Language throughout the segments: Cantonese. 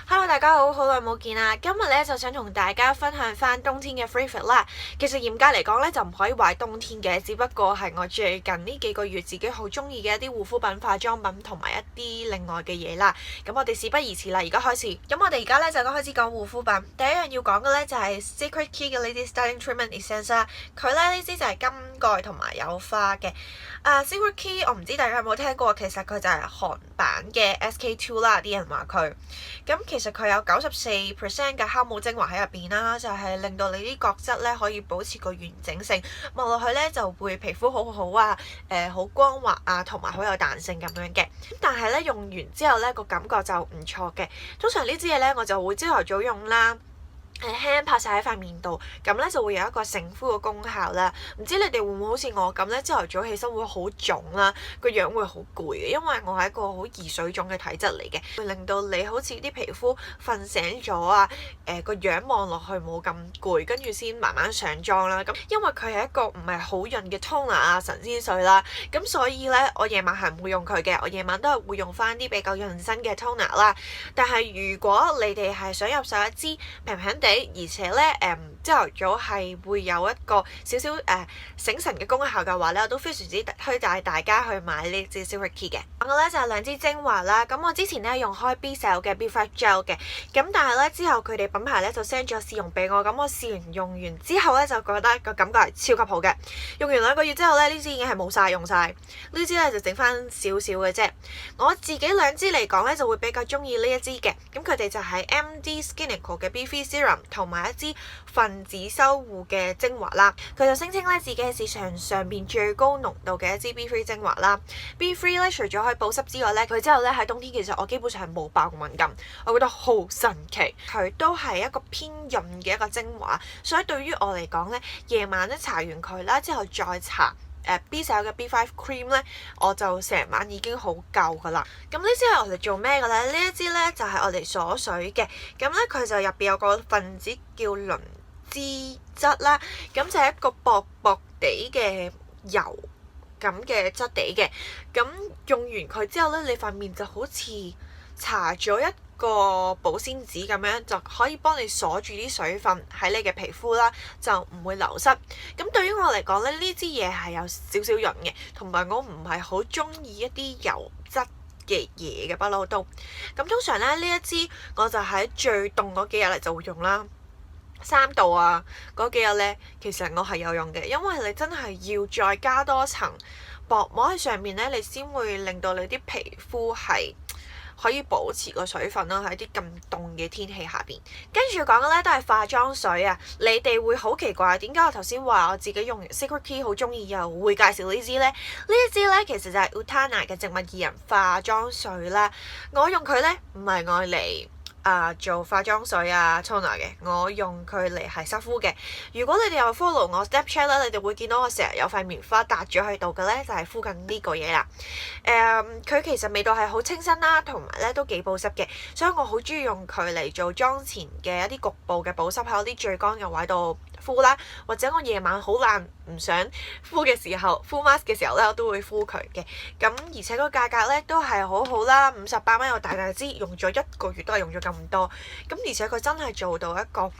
Hello，大家好，好耐冇見啦！今日咧就想同大家分享翻冬天嘅 favorite 啦。其實嚴格嚟講咧就唔可以話係冬天嘅，只不過係我最近呢幾個月自己好中意嘅一啲護膚品、化妝品同埋一啲另外嘅嘢啦。咁我哋事不宜遲啦，而家開始。咁我哋而家咧就開始講護膚品。第一樣要講嘅咧就係 Secret Key 嘅呢啲 Styling Treatment Essence 啦。佢咧呢支就係金蓋同埋有花嘅。Secret Key 我唔知大家有冇聽過，其實佢就係韓版嘅 SK-II 啦，啲人話佢。咁其實佢有94% 嘅酵母精華喺入邊啦，就係令到你啲角質咧可以保持個完整性，望落去咧就會皮膚好好啊，好光滑啊，同埋好有彈性咁樣嘅。咁但係咧用完之後咧個感覺就唔錯嘅。通常呢支嘢咧我就會朝頭早用啦。輕輕拍晒喺塊面度，咁咧就會有一個成膚嘅功效啦。唔知你哋會唔會好似我咁咧，朝頭早起身會好腫啦，個樣會好攰嘅，因為我係一個好易水腫嘅體質嚟嘅，會令到你好似啲皮膚瞓醒咗啊，個樣望落去冇咁攰，跟住先慢慢上妝啦。咁因為佢係一個唔係好潤嘅 toner 啊神仙水啦，咁所以咧我夜晚係唔會用佢嘅，我夜晚都係會用翻啲比較潤身嘅 toner 啦。但係如果你哋係想入手一支平平地，而且咧朝頭早係會有一個少少醒神嘅功效嘅話咧，我都非常之推介大家去買呢支 Secret Key 嘅。講嘅咧就係兩支精華啦。咁我之前咧用開 B-Cell 嘅 B5 Gel 嘅，咁但係咧之後佢哋品牌咧就 send 咗試用俾我，咁我試完用完之後咧就覺得個感覺係超級好嘅。用完2個月之後咧，呢支已經係冇晒用晒，呢支咧就整翻少少嘅啫。我自己兩支嚟講咧就會比較中意呢一支嘅，咁佢哋就係 MD Skinico 嘅 B3 Serum 同埋一支分子修護嘅精華啦。佢就聲稱咧自己係市場上邊最高濃度嘅一支 B3 精華啦。B3 咧除咗可以保濕之外咧，佢之後咧喺冬天其實我基本上係冇爆過敏感，我覺得好神奇。佢都係一個偏潤嘅一個精華，所以對於我嚟講咧，夜晚咧搽完佢啦之後再搽B-Cell 嘅 B5 Cream 咧，我就成晚已經好夠噶啦。咁呢支係我哋做咩嘅咧？呢一支咧就係我哋鎖水嘅。咁咧佢就入邊有個分子叫磷脂質啦，咁就係一個薄薄地嘅油咁嘅質地嘅。咁用完佢之後咧，你塊面就好似搽咗一個保鮮紙咁樣，就可以幫你鎖住啲水分喺你嘅皮膚啦，就唔會流失。咁對於我嚟講咧，呢支嘢係有少少潤嘅，同埋我唔係好中意一啲油質嘅嘢嘅不嬲都。咁通常咧呢一支我就喺最凍嗰幾日嚟就會用啦。3度啊嗰幾日咧，其實我係有用嘅，因為你真係要再加多層薄膜喺上面咧，你先會令到你啲皮膚係可以保持個水分啦，喺啲咁凍嘅天氣下邊。跟住講嘅咧都係化妝水啊！你哋會好奇怪點解我頭先話我自己用 Secret Key 好中意，又會介紹呢支咧？呢一支咧其實就係 Utana 嘅植物薏仁化妝水啦。我用佢咧唔係愛嚟做化妝水toner 嘅，我用佢嚟係濕敷嘅。如果你哋有 follow 我 Snapchat 咧，你哋會見到我成日有塊棉花搭咗喺度嘅咧，就係敷緊呢個嘢啦。佢其實味道係好清新啦，同埋咧都幾保濕嘅，所以我好中意用佢嚟做妝前嘅一啲局部嘅保濕，喺啲最乾嘅位度敷啦，或者我夜晚好懶唔想敷嘅時候，敷 mask 嘅時候咧，我都會敷佢嘅。咁而且個價格咧都係好好啦，58蚊有大支，用咗1個月都係用咗咁多。咁而且佢真係做到一個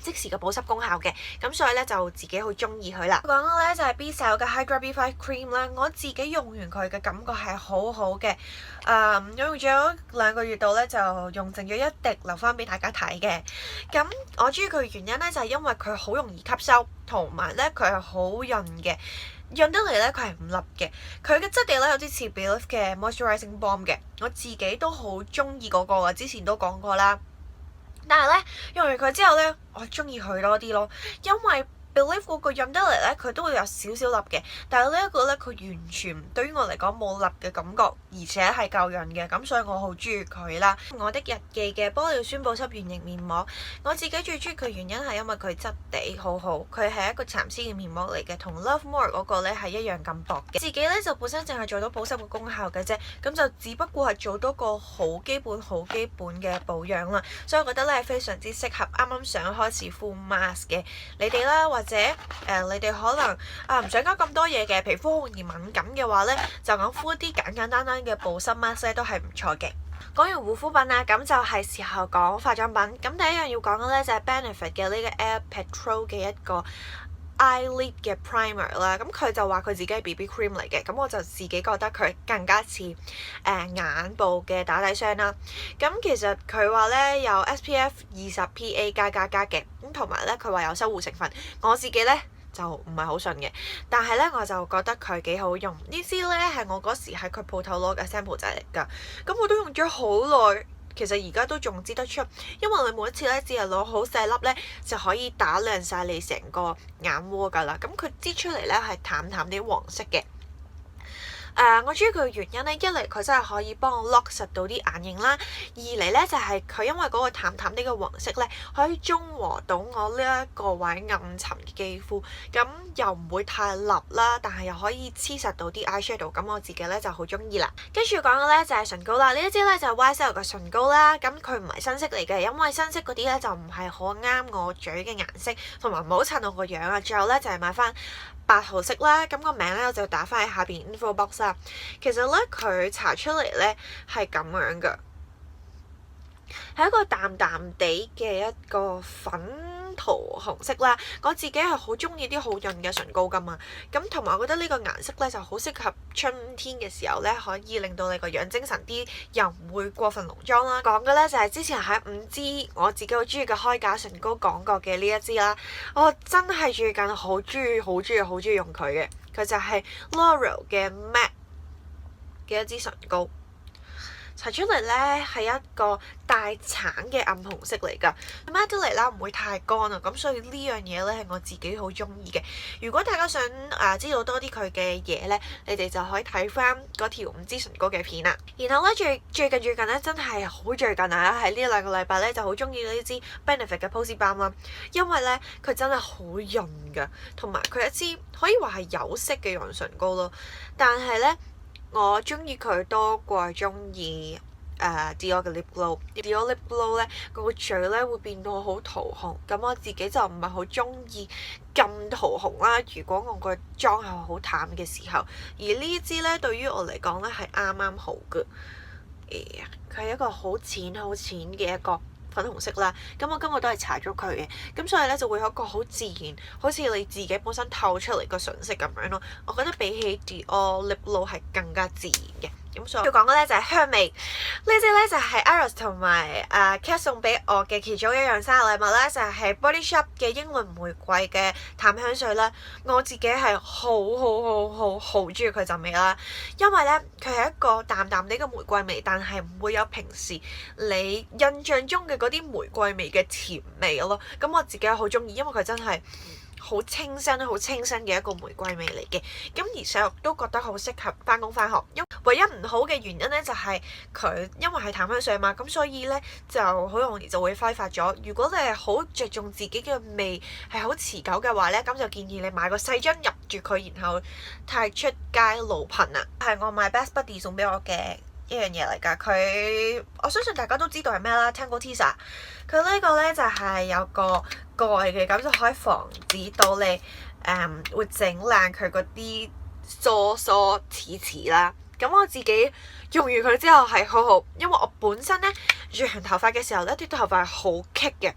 即時嘅保濕功效嘅，咁所以咧就自己好中意佢啦。講嘅咧就係 B-Cell 嘅 Hydra B5 Cream 啦，我自己用完佢嘅感覺係好好嘅。用咗2個月度咧，就用剩咗一滴留翻俾大家睇嘅。咁我中意佢嘅原因咧就係因為佢好容易吸收，同埋咧佢係好潤嘅。潤得嚟咧，佢係唔笠嘅。佢嘅質地咧有啲似 Belif 嘅 Moisturizing Balm 嘅，我自己都好中意嗰個啊，之前都講過啦。但係咧用完佢之後咧，我中意佢多啲咯，因為Belif 嗰個潤得嚟咧，佢都會有少少笠嘅，但係呢一個咧，佢完全對於我嚟講冇笠嘅感覺，而且係夠潤嘅，咁所以我好中意佢啦。我的日記嘅玻尿酸保濕原型面膜，我自己最中意佢原因係因為佢質地好好，佢係一個蠶絲嘅面膜嚟嘅，同 Love More 嗰個咧係一樣咁薄嘅。自己咧就本身淨係做到保濕嘅功效嘅啫，咁就只不過係做到個好基本嘅保養啦，所以我覺得咧係非常之適合啱啱想開始敷 mask 嘅你哋啦，或者你哋可能唔想加咁多嘢嘅，皮膚好容易敏感嘅話咧，就咁敷一啲簡簡單單嘅保濕 mask 咧都係唔錯嘅。講完護膚品啦，咁就係時候講化妝品。咁第一樣要講嘅咧就係 Benefit 嘅呢個 Air Petrol 嘅一個 Eyelid 嘅 Primer 啦。咁佢就話佢自己係 BB Cream 嚟嘅，咁我就自己覺得佢更加似眼部嘅打底霜啦。咁其實佢話咧有 SPF 20PA+++嘅，咁同埋咧佢話有修護成分。我自己咧就唔係好信嘅，但係咧我就覺得佢幾好用。呢支咧係我嗰時喺佢鋪頭攞嘅 sample 仔嚟㗎，咁我都用咗好耐。其實而家都仲知得出，因為你每一次咧只係攞好細粒咧就可以打亮晒你成個眼窩㗎啦。咁佢擠出嚟咧係淡淡啲黃色嘅。我中意佢嘅原因咧，一嚟佢真係可以幫我 lock 實到啲眼影啦，二嚟咧就係佢因為嗰個淡淡啲嘅黃色咧，可以中和到我呢一個位暗沉嘅肌膚，咁又唔會太立啦，但係又可以黐實到啲 eyeshadow，咁我自己咧就好中意啦。跟住講嘅咧就係唇膏啦，呢一支咧就係 YSL 嘅唇膏啦，咁佢唔係新色嚟嘅，因為新色嗰啲咧就唔係好啱我嘴嘅顏色，同埋唔好襯我個樣啊。最後咧就係買翻8號色啦，咁個名咧我就打翻喺下邊 info box 啦。其實咧佢搽出嚟咧係咁樣噶，係一個淡淡地嘅一個粉桃紅色啦。我自己係好中意啲好潤嘅唇膏噶嘛，咁同埋我覺得呢個顏色咧就好適合春天嘅時候咧，可以令到你個樣精神啲，又唔會過分濃妝啦。講嘅咧就係之前喺5支我自己好中意嘅開架唇膏講過嘅呢一支啦，我真係最近好中意用佢嘅，佢就係 L'Oreal 嘅 Matte 嘅一支唇膏，搽出嚟咧係一個大橙嘅暗紅色嚟㗎，抹得嚟啦唔會太乾啊，咁所以呢樣嘢咧係我自己好中意嘅。如果大家想知道多啲佢嘅嘢咧，你哋就可以睇翻嗰條5支唇膏嘅片啦。然後咧最近咧真係好最近啊，喺呢2個禮拜咧就好中意呢支 Benefit 嘅 Posy Balm 啦，因為咧佢真係好潤㗎，同埋佢一支可以話係有色嘅潤唇膏咯，但係咧我中意佢多過中意Dior 嘅 lip glow。Dior lip glow 咧個嘴咧會變到好桃紅，咁我自己就唔係好中意咁桃紅啦。如果我個妝係好淡嘅時候，而呢支咧對於我嚟講咧係啱啱好嘅。佢係一個好淺嘅一個粉紅色啦，咁我今日都係搽咗佢嘅，咁所以咧就會有一個好自然，好似你自己本身透出嚟個唇色咁樣咯。我覺得比起 Dior lip glow 係更加自然嘅。咁所以要講嘅咧就係香味，呢支咧就係 Iris 同埋Kat 送俾我嘅其中一樣生日禮物啦，就係 Body Shop 嘅英倫玫瑰嘅淡香水啦。我自己係好中意佢陣味啦，因為咧佢係一個淡淡啲嘅玫瑰味，但係唔會有平時你印象中嘅嗰啲玫瑰味嘅甜味咯。咁我自己好中意，因為佢真係好清新嘅一個玫瑰味嚟嘅，咁而且我都覺得好適合返工返學。因唯一唔好嘅原因咧就係佢因為係淡香水嘛，咁所以咧就好容易就會揮發咗。如果你係好着重自己嘅味係好持久嘅話咧，咁就建議你買個細樽入住佢，然後帶出街路噴啊。係我買 Best Buddy 送俾我嘅一樣嘢嚟㗎，佢我相信大家都知道係咩啦 Tangle Teezer。佢呢個咧就係有個蓋嘅，咁就可以防止到你會整爛佢嗰啲梳刺啦。咁我自己用完佢之後係好好，因為我本身咧長頭髮嘅時候咧啲頭髮係好棘嘅，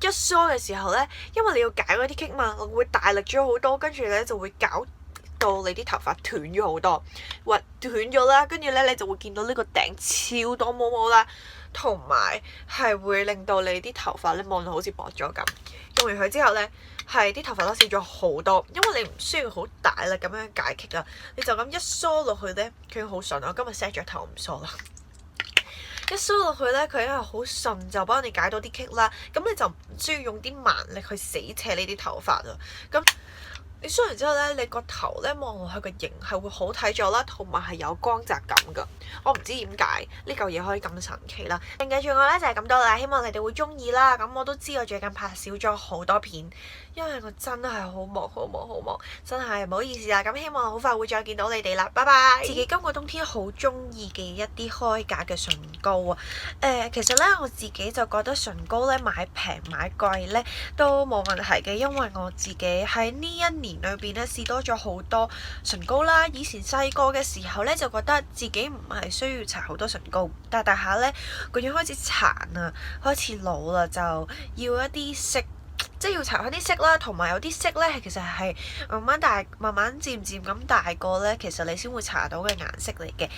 一梳嘅時候咧，因為你要解嗰啲棘嘛，我會大力咗好多，跟住咧就會搞到你啲頭髮斷咗好多，或斷咗啦，跟住咧你就會見到呢個頂超多毛毛啦，同埋係會令到你啲頭髮咧望到好似薄咗咁。用完佢之後咧，係啲頭髮都少咗好多，因為你唔需要好大力咁樣解棘啦，你就咁一梳落去咧，佢好順。我今日 set 咗頭唔梳啦，一梳落去咧，佢因為好順就幫你解到啲棘啦，咁你就唔需要用啲蠻力去死扯呢啲頭髮啊，咁。你梳完之後咧，你個頭咧望落去個型係會好睇咗啦，同埋係有光澤感㗎。我唔知點解呢嚿嘢可以咁神奇啦。另外仲有咧就係咁多啦，希望你哋會中意啦。咁我都知我最近拍少咗好多片，因為我真係好忙，真係唔好意思啦。咁希望好快會再見到你哋啦，拜拜。自己今個冬天好中意嘅一啲開架嘅唇膏啊，其實咧我自己就覺得唇膏咧買平買貴咧都冇問題嘅，因為我自己喺呢一年年裏邊咧試多咗好多唇膏啦。以前細個嘅時候咧就覺得自己唔係需要搽好多唇膏，但係大下咧個樣開始殘啊，開始老啦，就要一啲色。即係要搽翻啲色啦，同埋有啲色咧，其實係慢慢漸漸咁大個咧，其實你先會搽到嘅顏色嚟嘅。